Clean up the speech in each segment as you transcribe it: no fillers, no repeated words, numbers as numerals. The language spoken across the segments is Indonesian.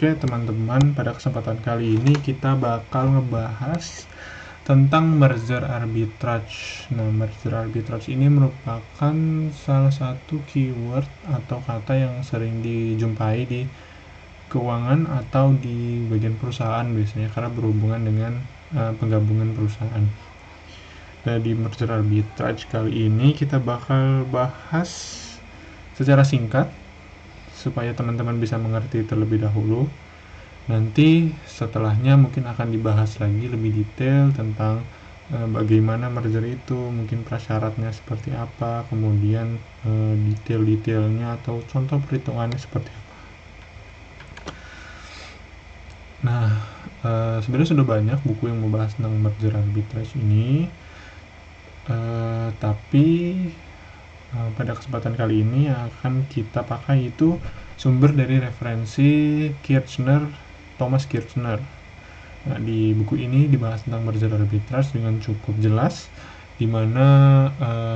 Oke teman-teman, pada kesempatan kali ini kita bakal ngebahas tentang merger arbitrage. Nah, merger arbitrage ini merupakan salah satu keyword atau kata yang sering dijumpai di keuangan atau di bagian perusahaan biasanya karena berhubungan dengan penggabungan perusahaan. Nah, di merger arbitrage kali ini kita bakal bahas secara singkat supaya teman-teman bisa mengerti terlebih dahulu. Nanti setelahnya mungkin akan dibahas lagi lebih detail tentang bagaimana merger itu, mungkin prasyaratnya seperti apa, kemudian detail-detailnya atau contoh perhitungannya seperti apa. Nah, sebenarnya sudah banyak buku yang membahas tentang merger arbitrage ini, tapi pada kesempatan kali ini akan kita pakai itu sumber dari referensi Thomas Kirchner. Nah, di buku ini dibahas tentang merger arbitrage dengan cukup jelas, di mana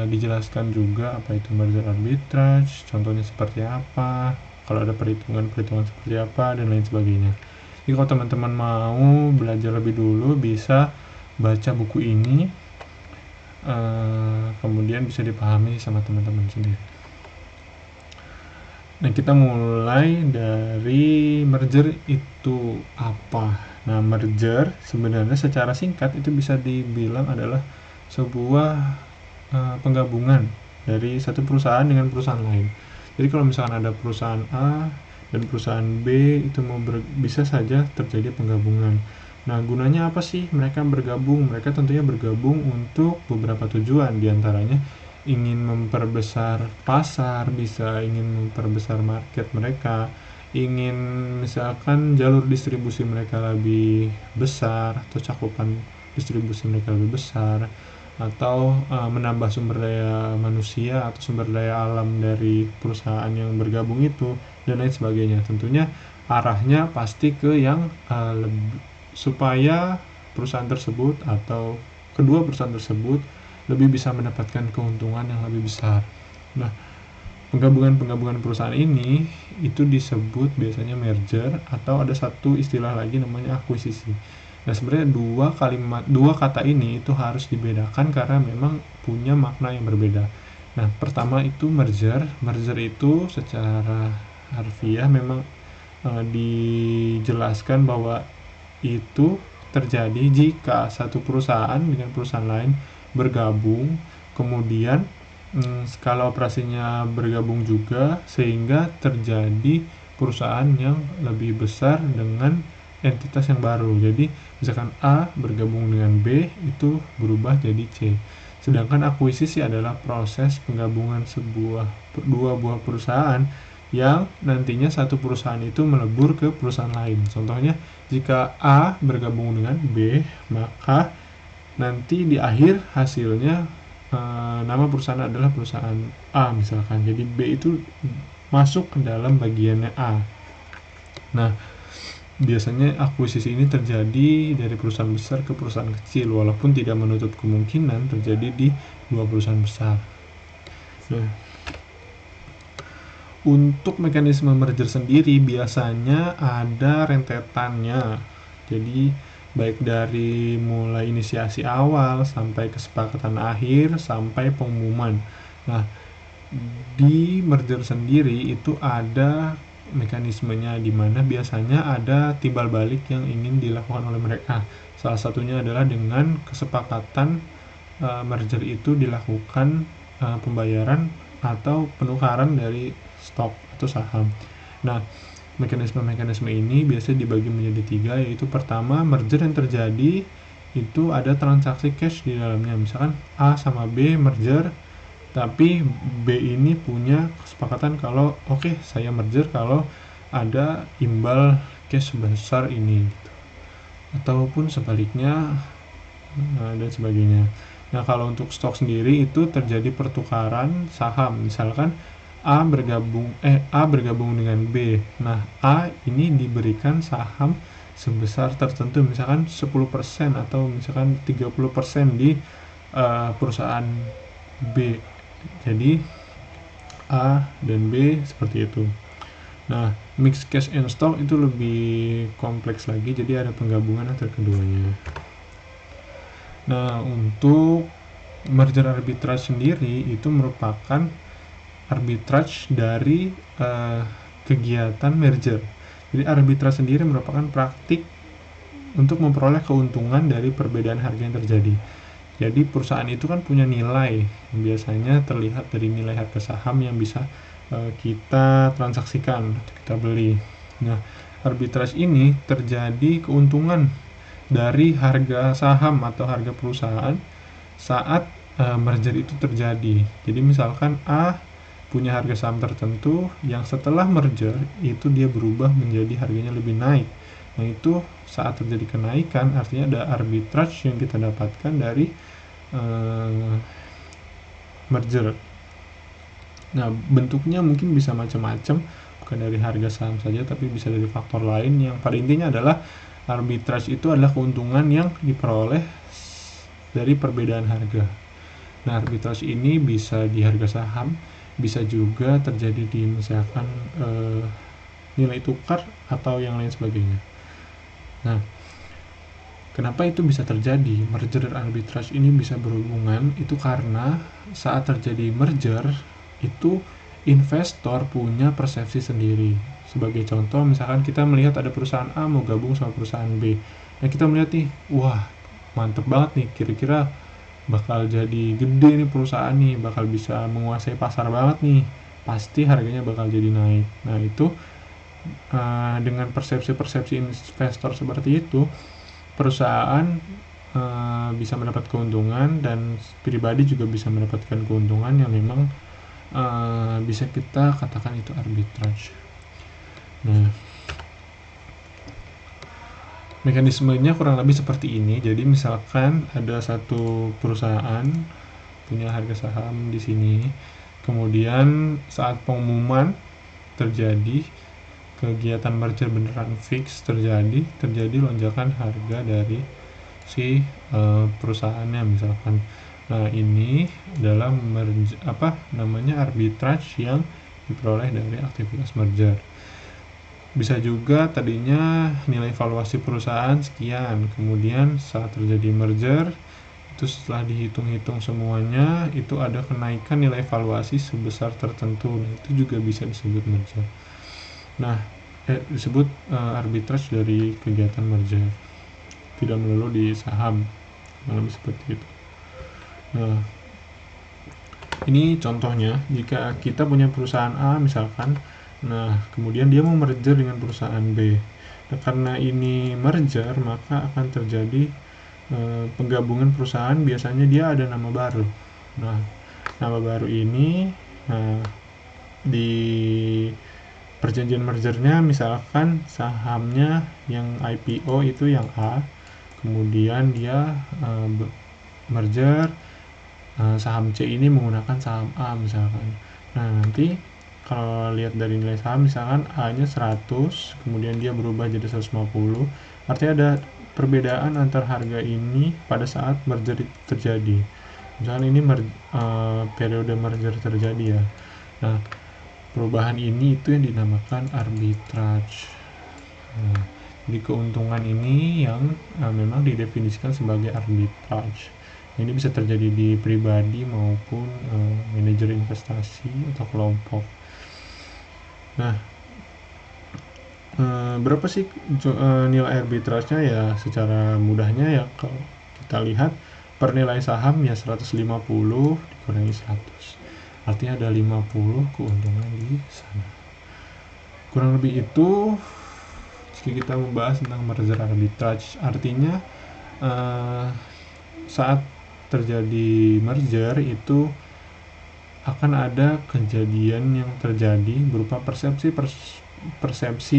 dijelaskan juga apa itu merger arbitrage, contohnya seperti apa, kalau ada perhitungan seperti apa, dan lain sebagainya. Jadi kalau teman-teman mau belajar lebih dulu, bisa baca buku ini, kemudian bisa dipahami sama teman-teman sendiri. Nah, kita mulai dari merger itu apa. Nah, merger sebenarnya secara singkat itu bisa dibilang adalah sebuah penggabungan dari satu perusahaan dengan perusahaan lain. Jadi kalau misalkan ada perusahaan A dan perusahaan B itu bisa saja terjadi penggabungan. Nah, gunanya apa sih mereka bergabung? Mereka tentunya bergabung untuk beberapa tujuan, diantaranya ingin memperbesar pasar, bisa ingin memperbesar market mereka, ingin misalkan jalur distribusi mereka lebih besar atau cakupan distribusi mereka lebih besar, atau menambah sumber daya manusia atau sumber daya alam dari perusahaan yang bergabung itu, dan lain sebagainya. Tentunya arahnya pasti ke yang supaya perusahaan tersebut atau kedua perusahaan tersebut lebih bisa mendapatkan keuntungan yang lebih besar. Nah, penggabungan perusahaan ini itu disebut biasanya merger, atau ada satu istilah lagi namanya akuisisi. Nah, sebenarnya dua kata ini itu harus dibedakan karena memang punya makna yang berbeda. Nah, pertama itu merger itu secara harfiah memang dijelaskan bahwa itu terjadi jika satu perusahaan dengan perusahaan lain bergabung, kemudian skala operasinya bergabung juga, sehingga terjadi perusahaan yang lebih besar dengan entitas yang baru. Jadi misalkan A bergabung dengan B, itu berubah jadi C. Sedangkan akuisisi adalah proses penggabungan dua buah perusahaan yang nantinya satu perusahaan itu melebur ke perusahaan lain. Contohnya, jika A bergabung dengan B, maka nanti di akhir hasilnya nama perusahaan adalah perusahaan A misalkan. Jadi B itu masuk ke dalam bagiannya A. Nah, biasanya akuisisi ini terjadi dari perusahaan besar ke perusahaan kecil, walaupun tidak menutup kemungkinan terjadi di dua perusahaan besar. Nah, untuk mekanisme merger sendiri biasanya ada rentetannya. Jadi baik dari mulai inisiasi awal sampai kesepakatan akhir sampai pengumuman. Nah, di merger sendiri itu ada mekanismenya, di mana biasanya ada timbal balik yang ingin dilakukan oleh mereka. Salah satunya adalah dengan kesepakatan merger itu dilakukan pembayaran atau penukaran dari stok atau saham. Nah, mekanisme-mekanisme ini biasanya dibagi menjadi 3, yaitu pertama, merger yang terjadi itu ada transaksi cash di dalamnya. Misalkan A sama B merger, tapi B ini punya kesepakatan kalau oke, saya merger kalau ada imbal cash sebesar ini gitu. Ataupun sebaliknya dan sebagainya. Nah, kalau untuk stok sendiri itu terjadi pertukaran saham. Misalkan A bergabung dengan B. Nah, A ini diberikan saham sebesar tertentu, misalkan 10% atau misalkan 30% di perusahaan B. Jadi A dan B seperti itu. Nah, mixed cash and stock itu lebih kompleks lagi, jadi ada penggabungan antara keduanya. Nah, untuk merger arbitrage sendiri itu merupakan arbitrage dari kegiatan merger. Jadi arbitrage sendiri merupakan praktik untuk memperoleh keuntungan dari perbedaan harga yang terjadi. Jadi perusahaan itu kan punya nilai, biasanya terlihat dari nilai harga saham yang bisa kita transaksikan atau kita beli. Nah, arbitrage ini terjadi keuntungan dari harga saham atau harga perusahaan saat merger itu terjadi. Jadi misalkan A punya harga saham tertentu yang setelah merger itu dia berubah menjadi harganya lebih naik. Nah, itu saat terjadi kenaikan artinya ada arbitrage yang kita dapatkan dari merger. Nah, bentuknya mungkin bisa macam-macam, bukan dari harga saham saja, tapi bisa dari faktor lain. Yang pada intinya adalah arbitrage itu adalah keuntungan yang diperoleh dari perbedaan harga. Nah, arbitrage ini bisa di harga saham, bisa juga terjadi di misalkan nilai tukar atau yang lain sebagainya. Nah, kenapa itu bisa terjadi? Merger dan arbitrage ini bisa berhubungan itu karena saat terjadi merger itu investor punya persepsi sendiri. Sebagai contoh, misalkan kita melihat ada perusahaan A mau gabung sama perusahaan B. Nah, kita melihat nih, wah, mantep banget nih, kira-kira bakal jadi gede nih perusahaan nih, bakal bisa menguasai pasar banget nih, pasti harganya bakal jadi naik. Nah, itu dengan persepsi-persepsi investor seperti itu, perusahaan bisa mendapat keuntungan dan pribadi juga bisa mendapatkan keuntungan yang memang bisa kita katakan itu arbitrage. Nah, mekanismenya kurang lebih seperti ini. Jadi misalkan ada satu perusahaan punya harga saham di sini, kemudian saat pengumuman terjadi kegiatan merger beneran fix terjadi lonjakan harga dari si perusahaannya misalkan. Nah, ini adalah arbitrage yang diperoleh dari aktivitas merger. Bisa juga tadinya nilai valuasi perusahaan sekian, kemudian saat terjadi merger itu setelah dihitung-hitung semuanya itu ada kenaikan nilai valuasi sebesar tertentu. Nah, itu juga bisa disebut merger. Nah, disebut arbitrage dari kegiatan merger. Tidak melulu di saham, lebih seperti itu. Nah, ini contohnya jika kita punya perusahaan A misalkan, nah kemudian dia mau merger dengan perusahaan B. Nah, karena ini merger maka akan terjadi penggabungan perusahaan, biasanya dia ada nama baru. Nah, nama baru ini di perjanjian mergernya misalkan sahamnya yang IPO itu yang A, kemudian dia merger saham C ini menggunakan saham A misalkan. Nah, nanti kalau lihat dari nilai saham misalkan A-nya 100, kemudian dia berubah jadi 150, artinya ada perbedaan antar harga ini pada saat merger terjadi. Misalkan ini periode merger terjadi ya. Nah, perubahan ini itu yang dinamakan arbitrage. Nah, jadi keuntungan ini yang memang didefinisikan sebagai arbitrage. Ini bisa terjadi di pribadi maupun manajer investasi atau kelompok. Nah, berapa sih nilai arbitrage-nya ya? Secara mudahnya ya kalau kita lihat per nilai saham ya 150 dikurangi 100. Artinya ada 50 keuntungan di sana. Kurang lebih itu jika kita membahas tentang merger arbitrage. Artinya saat terjadi merger itu akan ada kejadian yang terjadi berupa persepsi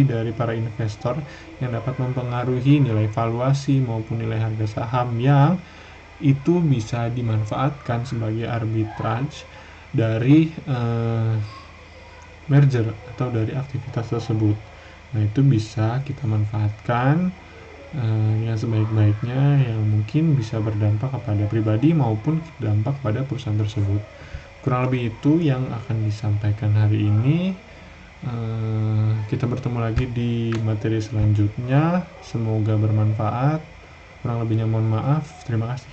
dari para investor yang dapat mempengaruhi nilai valuasi maupun nilai harga saham yang itu bisa dimanfaatkan sebagai arbitrage dari merger atau dari aktivitas tersebut. Nah, itu bisa kita manfaatkan yang sebaik-baiknya, yang mungkin bisa berdampak kepada pribadi maupun berdampak pada perusahaan tersebut. Kurang lebih itu yang akan disampaikan hari ini. Kita bertemu lagi di materi selanjutnya. Semoga bermanfaat. Kurang lebihnya mohon maaf. Terima kasih.